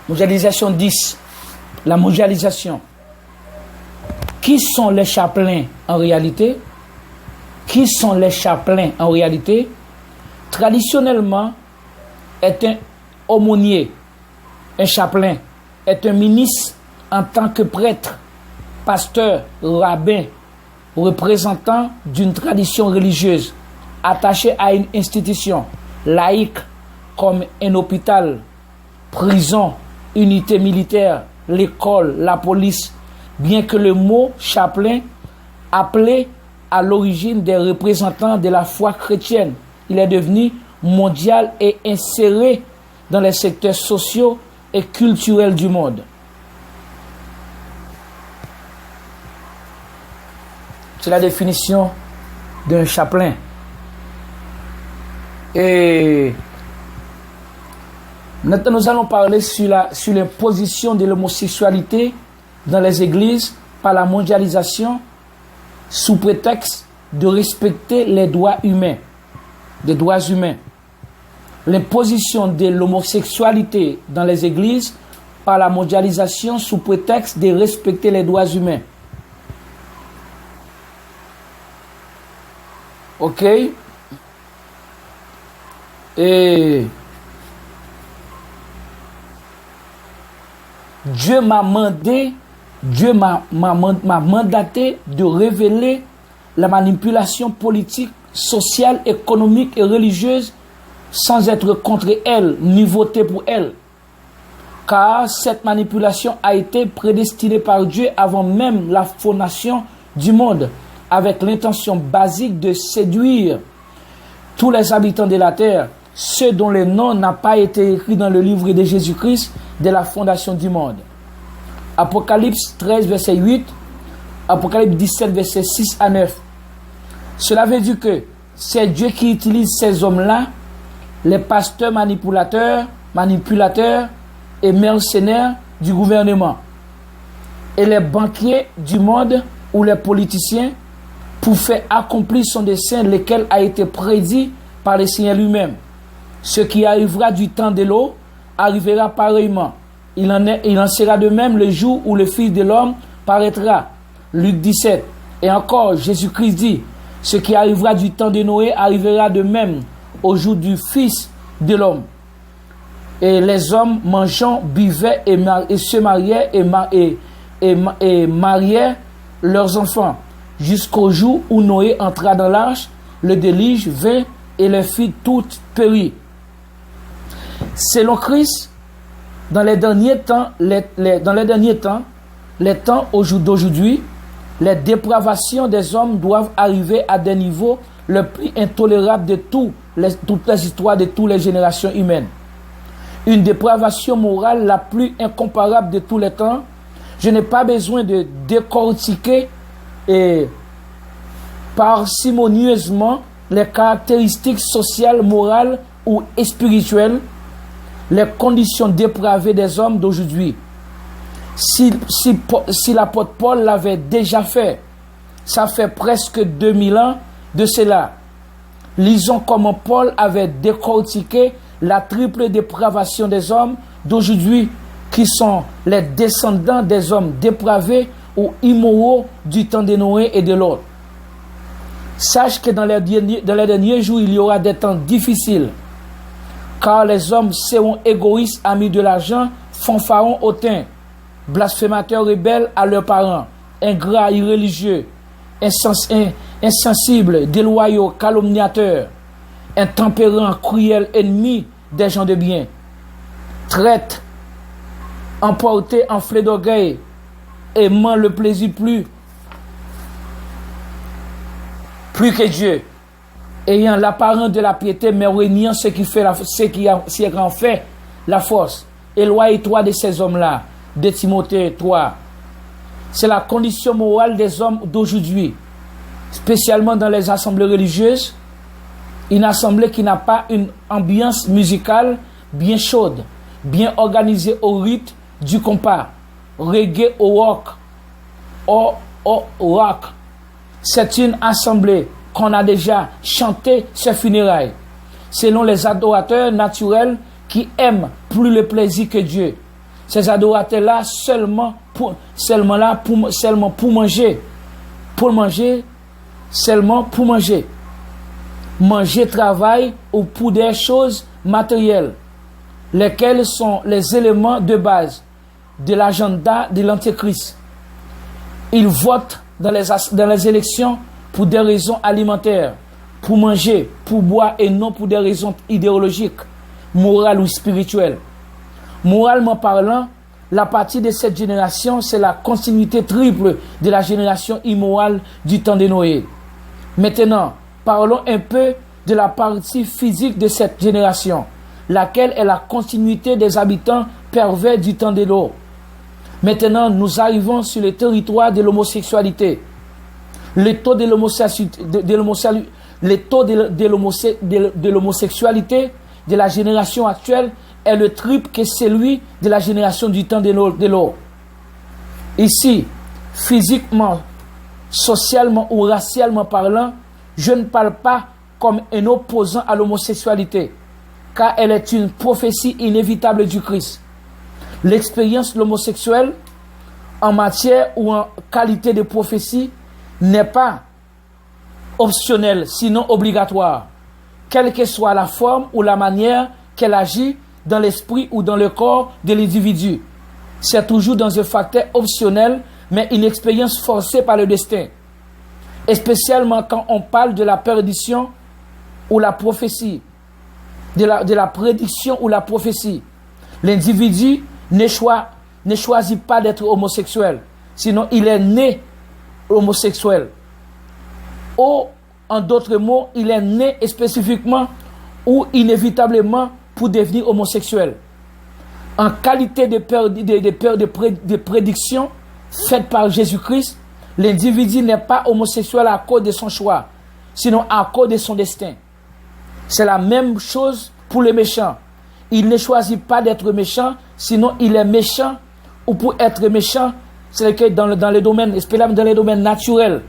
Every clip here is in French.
Mondialisation 10. La mondialisation. Qui sont les chapelains en réalité? Qui sont les chapelains en réalité? Traditionnellement, est un aumônier, un chapelain, est un ministre en tant que prêtre, pasteur, rabbin, représentant d'une tradition religieuse, attaché à une institution laïque comme un hôpital, prison, unité militaire, l'école, la police, bien que le mot chapelain appelé à l'origine des représentants de la foi chrétienne, il est devenu mondial et inséré dans les secteurs sociaux et culturels du monde. C'est la définition d'un chapelain. Et maintenant, nous allons parler sur l'imposition de l'homosexualité dans les églises par la mondialisation sous prétexte de respecter les droits humains. L'imposition de l'homosexualité dans les églises par la mondialisation sous prétexte de respecter les droits humains. Ok? Et Dieu m'a mandaté de révéler la manipulation politique, sociale, économique et religieuse sans être contre elle ni voter pour elle. Car cette manipulation a été prédestinée par Dieu avant même la fondation du monde, avec l'intention basique de séduire tous les habitants de la terre, ceux dont le nom n'a pas été écrit dans le livre de Jésus-Christ de la fondation du monde. Apocalypse 13, verset 8, Apocalypse 17, verset 6 à 9. Cela veut dire que c'est Dieu qui utilise ces hommes-là, les pasteurs manipulateurs et mercenaires du gouvernement, et les banquiers du monde ou les politiciens, pour faire accomplir son dessein, lequel a été prédit par le Seigneur lui-même. Ce qui arrivera du temps de l'eau arrivera pareillement. Il en sera de même le jour où le Fils de l'homme paraîtra. Luc 17. Et encore, Jésus-Christ dit, ce qui arrivera du temps de Noé arrivera de même au jour du Fils de l'homme. Et les hommes mangeant, buvaient et se mariaient et mariaient leurs enfants, jusqu'au jour où Noé entra dans l'arche, le déluge vint et les fit toutes périr. Selon Christ, dans les derniers temps, les temps d'aujourd'hui, les dépravations des hommes doivent arriver à des niveaux le plus intolérables de toutes les histoires de toutes les générations humaines. Une dépravation morale la plus incomparable de tous les temps. Je n'ai pas besoin de décortiquer parcimonieusement les caractéristiques sociales, morales ou spirituelles, les conditions dépravées des hommes d'aujourd'hui. Si l'apôtre Paul l'avait déjà fait, ça fait presque 2000 ans de cela. Lisons comment Paul avait décortiqué la triple dépravation des hommes d'aujourd'hui, qui sont les descendants des hommes dépravés ou immoraux du temps de Noé et de l'autre. Sache que dans les derniers jours, il y aura des temps difficiles, car les hommes seront égoïstes, amis de l'argent, fanfarons hautains, blasphémateurs rebelles à leurs parents, ingrats, irréligieux, insensibles, déloyaux, calomniateurs, intempérants, cruels, ennemis des gens de bien, traites, emportés, enflés d'orgueil, aimant le plaisir plus que Dieu, ayant l'apparence de la piété, mais reniant ce qui en fait la force. Éloigne-toi de ces hommes-là, de Timothée 3. C'est la condition morale des hommes d'aujourd'hui, spécialement dans les assemblées religieuses. Une assemblée qui n'a pas une ambiance musicale bien chaude, bien organisée au rythme du compas, reggae au rock. C'est une assemblée qu'on a déjà chanté ses funérailles, selon les adorateurs naturels qui aiment plus le plaisir que Dieu. Ces adorateurs-là seulement pour manger. Pour manger, seulement pour manger. Manger, travail ou pour des choses matérielles, lesquelles sont les éléments de base de l'agenda de l'Antéchrist. Ils votent dans les élections pour des raisons alimentaires, pour manger, pour boire et non pour des raisons idéologiques, morales ou spirituelles. Moralement parlant, la partie de cette génération, c'est la continuité triple de la génération immorale du temps de Noé. Maintenant, parlons un peu de la partie physique de cette génération, laquelle est la continuité des habitants pervers du temps de l'eau. Maintenant, nous arrivons sur le territoire de l'homosexualité. Le taux de l'homosexualité de la génération actuelle est le triple que celui de la génération du temps de l'eau. Ici, physiquement, socialement ou racialement parlant, je ne parle pas comme un opposant à l'homosexualité, car elle est une prophétie inévitable du Christ. L'expérience de l'homosexuel en matière ou en qualité de prophétie n'est pas optionnelle, sinon obligatoire, quelle que soit la forme ou la manière qu'elle agit dans l'esprit ou dans le corps de l'individu. C'est toujours dans un facteur optionnel, mais une expérience forcée par le destin. Et spécialement quand on parle de la perdition ou la prophétie, de la prédiction ou la prophétie. L'individu ne choisit pas d'être homosexuel, sinon il est né homosexuel. Ou, en d'autres mots, il est né spécifiquement ou inévitablement pour devenir homosexuel. En qualité de prédiction faite par Jésus-Christ, l'individu n'est pas homosexuel à cause de son choix, sinon à cause de son destin. C'est la même chose pour les méchants. Il ne choisit pas d'être méchant, sinon il est méchant, ou pour être méchant, c'est que dans les domaines, dans les domaines naturels,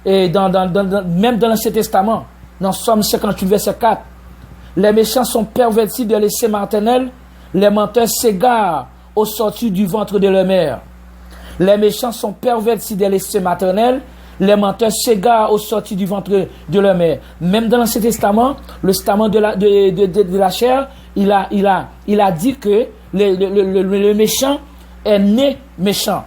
et même dans l'Ancien Testament, dans Somme 58, verset 4, les méchants sont pervertis de l'essai maternel, les menteurs s'égarent au sortir du ventre de leur mère. Les méchants sont pervertis de l'essai maternel, les menteurs s'égarent au sortir du ventre de leur mère. Même dans l'Ancien Testament, le testament de la chair, il a dit que le méchant est né méchant.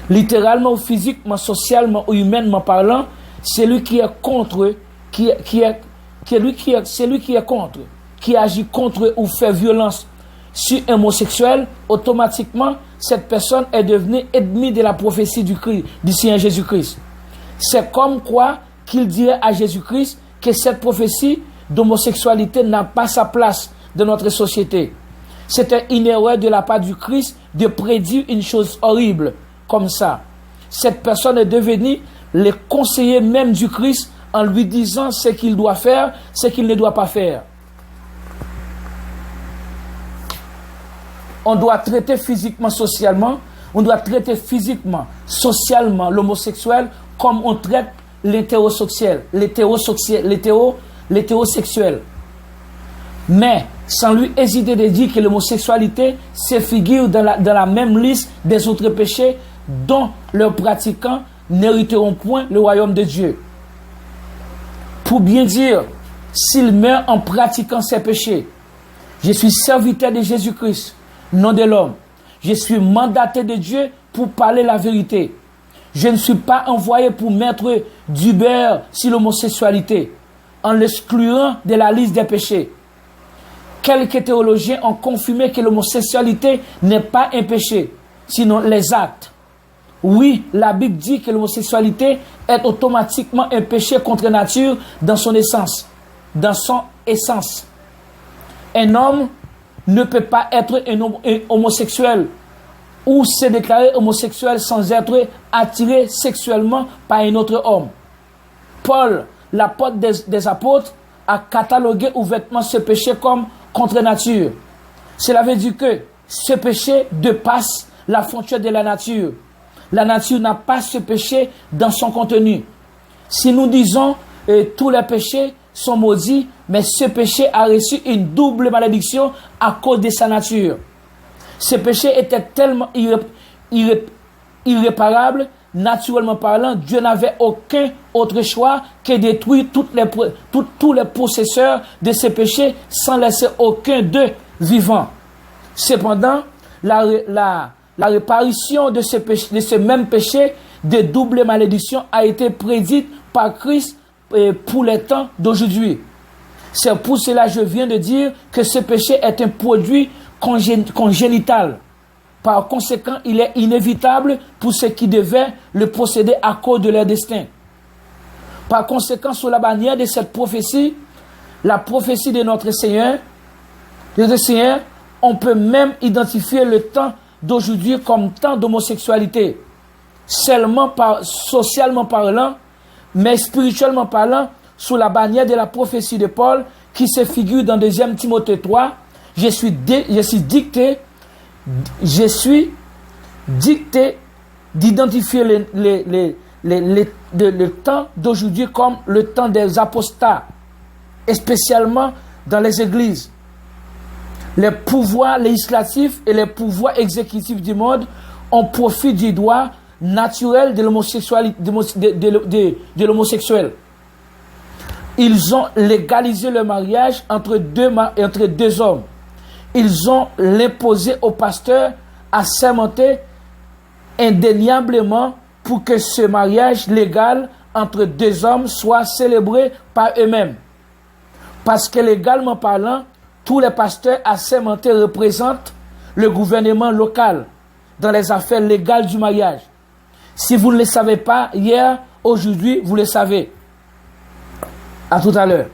Littéralement ou physiquement, socialement ou humainement parlant, celui qui est contre, qui agit contre ou fait violence sur un homosexuel, automatiquement, cette personne est devenue ennemie de la prophétie du Seigneur Jésus-Christ. C'est comme quoi qu'il dirait à Jésus-Christ que cette prophétie d'homosexualité n'a pas sa place dans notre société. C'était une erreur de la part du Christ de prédire une chose horrible comme ça. Cette personne est devenue le conseiller même du Christ en lui disant ce qu'il doit faire, ce qu'il ne doit pas faire. On doit traiter physiquement, socialement, l'homosexuel comme on traite l'hétérosexuel. Mais sans lui hésiter de dire que l'homosexualité se figure dans la même liste des autres péchés dont leurs pratiquants n'hériteront point le royaume de Dieu. Pour bien dire, s'il meurt en pratiquant ses péchés, je suis serviteur de Jésus-Christ, non de l'homme. Je suis mandaté de Dieu pour parler la vérité. Je ne suis pas envoyé pour mettre du beurre sur l'homosexualité, en l'excluant de la liste des péchés. Quelques théologiens ont confirmé que l'homosexualité n'est pas un péché, sinon les actes. Oui, la Bible dit que l'homosexualité est automatiquement un péché contre nature dans son essence. Un homme ne peut pas être un homosexuel ou se déclarer homosexuel sans être attiré sexuellement par un autre homme. Paul, l'apôtre des apôtres, a catalogué ouvertement ce péché comme contre nature. Cela veut dire que ce péché dépasse la frontière de la nature. La nature n'a pas ce péché dans son contenu. Si nous disons tous les péchés sont maudits, mais ce péché a reçu une double malédiction à cause de sa nature. Ce péché était tellement irréparable, naturellement parlant, Dieu n'avait aucun autre choix que détruire tous les possesseurs de ce péché sans laisser aucun d'eux vivant. Cependant, la réparation de ce même péché de double malédiction a été prédite par Christ pour les temps d'aujourd'hui. C'est pour cela que je viens de dire que ce péché est un produit congénital. Par conséquent, il est inévitable pour ceux qui devaient le posséder à cause de leur destin. Par conséquent, sous la bannière de cette prophétie, la prophétie de notre Seigneur, on peut même identifier le temps d'aujourd'hui comme temps d'homosexualité. Socialement parlant, mais spirituellement parlant, sous la bannière de la prophétie de Paul, qui se figure dans 2 Timothée 3, je suis dicté d'identifier le temps d'aujourd'hui comme le temps des apostats, et spécialement dans les églises. Les pouvoirs législatifs et les pouvoirs exécutifs du monde ont profité du droit naturel de l'homosexuel. Ils ont légalisé le mariage entre deux hommes. Ils ont l'imposé aux pasteurs à sermenter indéniablement pour que ce mariage légal entre 2 hommes soit célébré par eux-mêmes. Parce que légalement parlant, tous les pasteurs assermentés représentent le gouvernement local dans les affaires légales du mariage. Si vous ne le savez pas hier, aujourd'hui, vous le savez. À tout à l'heure.